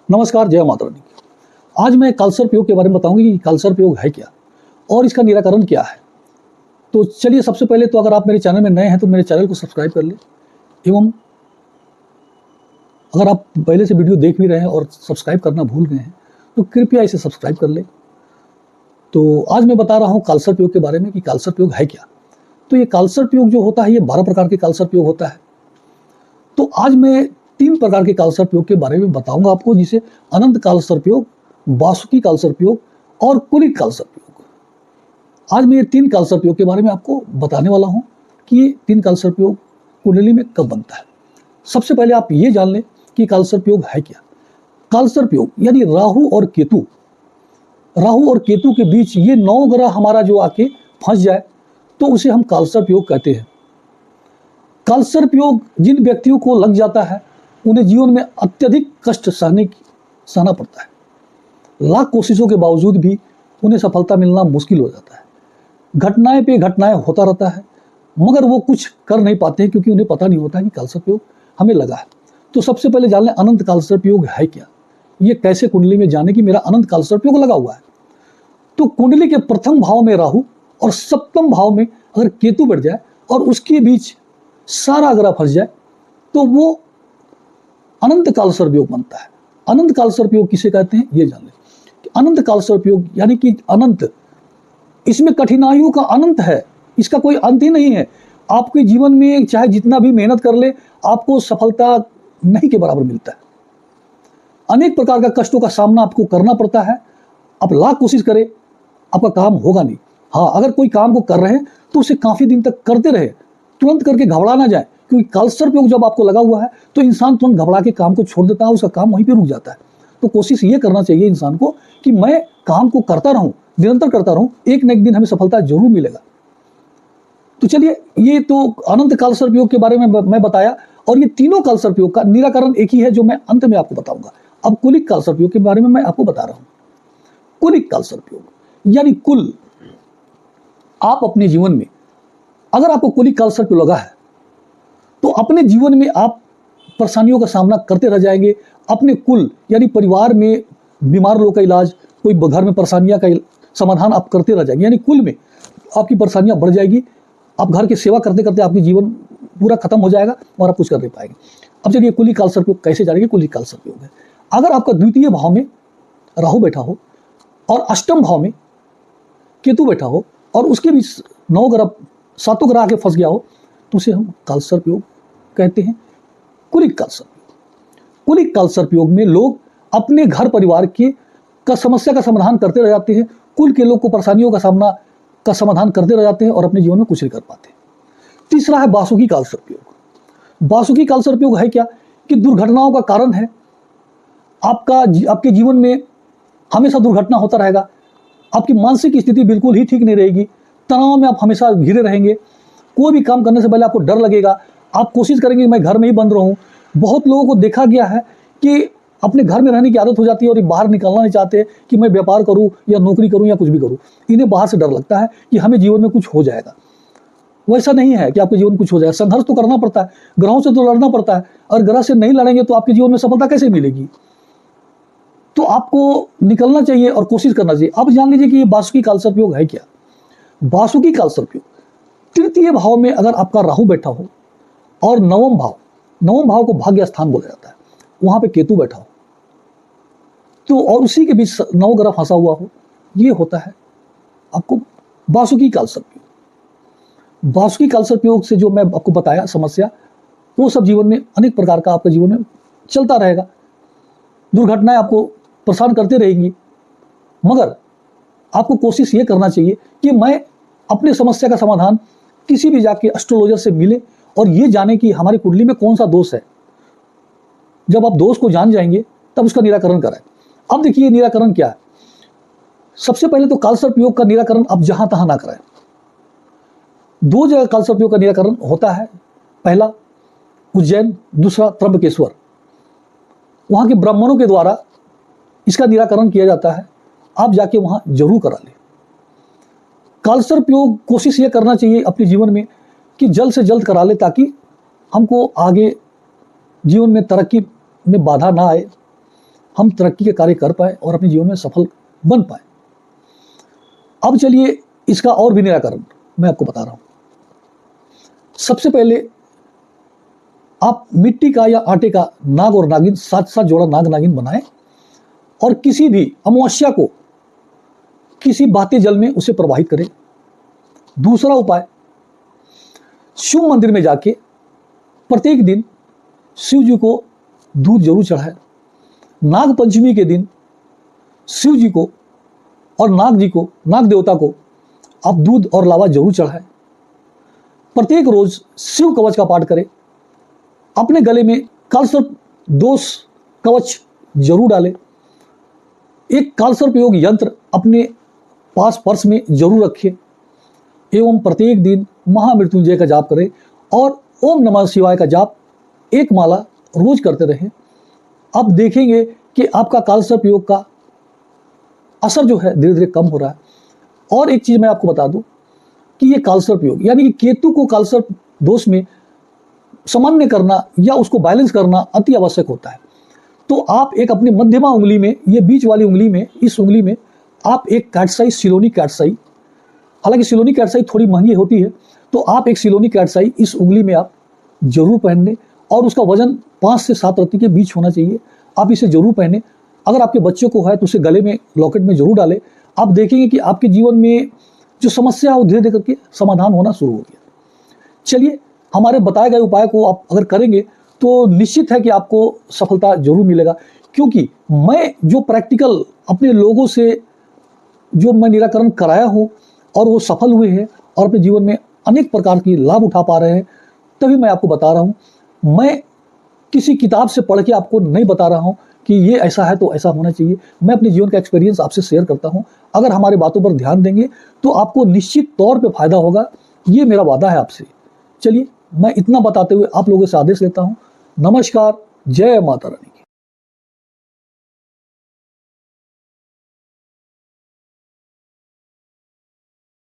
नमस्कार, जय माता रानी। आज मैं कालसर्प योग के बारे में बताऊंगी कि कालसर्प योग है क्या और इसका निराकरण क्या है। तो चलिए, सबसे पहले तो अगर आप मेरे चैनल में नए हैं तो मेरे चैनल को सब्सक्राइब कर लें, एवं अगर आप पहले से वीडियो देख भी रहे हैं और सब्सक्राइब करना भूल गए हैं तो कृपया इसे सब्सक्राइब कर लें। तो आज मैं बता रहा हूँ कालसर्प योग के बारे में कि कालसर्प योग है क्या। तो ये कालसर्प योग जो होता है, ये 12 प्रकार के कालसर्प योग होता है। तो आज मैं 3 प्रकार के कालसर्प योग के बारे में बताऊंगा आपको, जिसे अनंत कालसर्प योग, वासुकी कालसर्प योग और कुलिक कालसर्प योग। आज मैं ये 3 कालसर्प योग के बारे में आपको बताने वाला हूं कि ये 3 कालसर्प योग कुंडली में कब बनता है। सबसे पहले आप ये जान लें कि कालसर्प योग है क्या। कालसर्प योग यानी राहु और केतु के बीच ये 9 ग्रह हमारा जो आके फंस जाए तो उसे हम कालसर्प योग कहते हैं। कालसर्प योग जिन व्यक्तियों को लग जाता है उन्हें जीवन में अत्यधिक कष्ट सहना पड़ता है। लाख कोशिशों के बावजूद भी उन्हें सफलता मिलना मुश्किल हो जाता है। घटनाएं पे घटनाएं होता रहता है, मगर वो कुछ कर नहीं पाते हैं क्योंकि उन्हें पता नहीं होता कि कालसर्प योग हमें लगा है। तो सबसे पहले जान लें अनंत कालसर्प योग है क्या। ये कैसे कुंडली में जाने कि मेरा अनंत कालसर्प योग लगा हुआ है। तो कुंडली के प्रथम भाव में राहु और सप्तम भाव में अगर केतु बैठ जाए और उसके बीच सारा ग्रह फंस जाए तो वो अनंत कालसर्प योग बनता है। अनंत कालसर्प योग किसे कहते हैं ये जान लें। अनंत कालसर्प योग यानी कि अनंत, इसमें कठिनाइयों का अनंत है, इसका कोई अंत ही नहीं है। आपके जीवन में चाहे जितना भी मेहनत कर ले, आपको सफलता नहीं के बराबर मिलता है। अनेक प्रकार का कष्टों का सामना आपको करना पड़ता है। आप लाख कोशिश करें, आपका काम होगा नहीं। हाँ, अगर कोई काम को कर रहे हैं तो उसे काफी दिन तक करते रहे, तुरंत करके घबरा ना जाए, क्योंकि कालसर्प योग जब आपको लगा हुआ है तो इंसान तुरंत घबरा के काम को छोड़ देता है, उसका काम वहीं पे रुक जाता है। तो कोशिश ये करना चाहिए इंसान को कि मैं काम को करता रहूं, निरंतर करता रहूं, एक न एक दिन हमें सफलता जरूर मिलेगा। तो चलिए, ये तो अनंत कालसर्प योग के बारे में मैं बताया, और ये तीनों कालसर्प योग का निराकरण एक ही है जो मैं अंत में आपको बताऊंगा। अब कुलिक कालसर्प योग के बारे में मैं आपको बता रहा हूं। कुलिक कालसर्प योग यानी कुल, आप अपने जीवन में अगर आपको कुलिक कालसर्प योग लगा है तो अपने जीवन में आप परेशानियों का सामना करते रह जाएंगे। अपने कुल यानी परिवार में बीमार लोगों का इलाज, कोई घर में परेशानियां का समाधान आप करते रह जाएंगे, यानी कुल में आपकी परेशानियां बढ़ जाएगी। आप घर की सेवा करते करते आपकी जीवन पूरा खत्म हो जाएगा और आप कुछ कर नहीं पाएंगे। अब चलिए, कुलिक कालसर्प योग कैसे जानेंगे। कुलिक कालसर्प योग है, अगर आपका द्वितीय भाव में राहु बैठा हो और अष्टम भाव में केतु बैठा हो और उसके बीच 9 ग्रह, 7 ग्रह आके फंस गया हो तो उसे हम कालसर्प योग कहते हैं, कुलिक कालसर्प योग। कुलिक कालसर्प योग में लोग अपने घर परिवार का समस्या का समाधान करते रह जाते हैं। कुल के लोग को परेशानियों का समाधान करते रह जाते हैं और अपने जीवन में कुछ नहीं कर पाते। तीसरा है वासुकी कालसर्प योग। वासुकी कालसर्प योग है क्या कि दुर्घटनाओं का कारण है। आपके जीवन में हमेशा दुर्घटना होता रहेगा। आपकी मानसिक स्थिति बिल्कुल ही ठीक नहीं रहेगी। तनाव में आप हमेशा घिरे रहेंगे। कोई भी काम करने से पहले आपको डर लगेगा। आप कोशिश करेंगे मैं घर में ही बंद रहूं। बहुत लोगों को देखा गया है कि अपने घर में रहने की आदत हो जाती है और ये बाहर निकलना नहीं चाहते कि मैं व्यापार करूं या नौकरी करूं या कुछ भी करूं। इन्हें बाहर से डर लगता है कि हमें जीवन में कुछ हो जाएगा। वैसा नहीं है कि आपके जीवन में कुछ हो जाएगा। संघर्ष तो करना पड़ता है, ग्रहों से तो लड़ना पड़ता है, और ग्रह से नहीं लड़ेंगे तो आपके जीवन में सफलता कैसे मिलेगी। तो आपको निकलना चाहिए और कोशिश करना चाहिए। अब जान लीजिए कि ये वासुकी कालसर्प योग है क्या। वासुकी कालसर्प योग, तृतीय भाव में अगर आपका राहु बैठा हो और नवम भाव को भाग्य स्थान बोला जाता है, वहां पे केतु बैठा हो तो, और उसी के बीच 9 ग्रह फंसा हुआ हो, ये होता है आपको वासुकी कालसर्प योग। वासुकी कालसर्प योग से जो मैं आपको बताया समस्या, वो सब जीवन में अनेक प्रकार का आपके जीवन में चलता रहेगा। दुर्घटनाएं आपको परेशान करते रहेंगी, मगर आपको कोशिश ये करना चाहिए कि मैं अपने समस्या का समाधान किसी भी जाके एस्ट्रोलॉजर से मिले और ये जाने कि हमारी कुंडली में कौन सा दोष है। जब आप दोष को जान जाएंगे तब उसका निराकरण कराएं। अब देखिए निराकरण क्या है। सबसे पहले तो कालसर्प योग का निराकरण आप जहां तहां ना कराएं। 2 जगह कालसर्प योग का निराकरण होता है। पहला उज्जैन, दूसरा त्र्यंबकेश्वर। वहां के ब्राह्मणों के द्वारा इसका निराकरण किया जाता है। आप जाके वहां जरूर करा लें। कालसर्प योग कोशिश ये करना चाहिए अपने जीवन में कि जल्द से जल्द करा ले, ताकि हमको आगे जीवन में तरक्की में बाधा ना आए। हम तरक्की के कार्य कर पाए और अपने जीवन में सफल बन पाए। अब चलिए इसका और भी निराकरण मैं आपको बता रहा हूं। सबसे पहले आप मिट्टी का या आटे का नाग और नागिन, 7-7 जोड़ा नाग नागिन बनाएं और किसी भी अमावस्या को किसी बहते जल में उसे प्रवाहित करें। दूसरा उपाय, शिव मंदिर में जाके प्रत्येक दिन शिव जी को दूध जरूर चढ़ाएं। नाग पंचमी के दिन शिव जी को और नाग जी को, नाग देवता को आप दूध और लावा जरूर चढ़ाएं। प्रत्येक रोज शिव कवच का पाठ करें। अपने गले में कालसर्प दोष कवच जरूर डालें। एक कालसर्प योग यंत्र अपने पास पर्स में जरूर रखें एवं प्रत्येक दिन महामृत्युंजय का जाप करें और ओम नमः शिवाय का जाप एक माला रोज करते रहें। अब देखेंगे कि आपका कालसर्प योग का असर जो है धीरे धीरे कम हो रहा है। और एक चीज मैं आपको बता दूं कि ये कालसर्प योग यानी कि केतु को कालसर्प दोष में सामान्य करना या उसको बैलेंस करना अति आवश्यक होता है। तो आप एक अपने मध्यमा उंगली में, ये बीच वाली उंगली में, इस उंगली में आप एक कैटसाई, सिलोनी कैटसाई, हालांकि सिलोनी कैटसाई थोड़ी महंगी होती है, तो आप एक सिलोनी कैटसाई इस उंगली में आप जरूर पहन लें और उसका वजन 5 से 7 रत्ती के बीच होना चाहिए। आप इसे जरूर पहने। अगर आपके बच्चों को है तो उसे गले में, लॉकेट में जरूर डालें। आप देखेंगे कि आपके जीवन में जो समस्या है वो धीरे धीरे करके समाधान होना शुरू हो गया। चलिए, हमारे बताए गए उपाय को आप अगर करेंगे तो निश्चित है कि आपको सफलता जरूर मिलेगा, क्योंकि मैं जो प्रैक्टिकल अपने लोगों से जो मैं निराकरण कराया हूँ और वो सफल हुए हैं और अपने जीवन में अनेक प्रकार की लाभ उठा पा रहे हैं, तभी मैं आपको बता रहा हूँ। मैं किसी किताब से पढ़ के आपको नहीं बता रहा हूँ कि ये ऐसा है तो ऐसा होना चाहिए। मैं अपने जीवन का एक्सपीरियंस आपसे शेयर करता हूँ। अगर हमारी बातों पर ध्यान देंगे तो आपको निश्चित तौर पे फायदा होगा, ये मेरा वादा है आपसे। चलिए, मैं इतना बताते हुए आप लोगों से आदेश लेता हूँ। नमस्कार, जय माता रानी।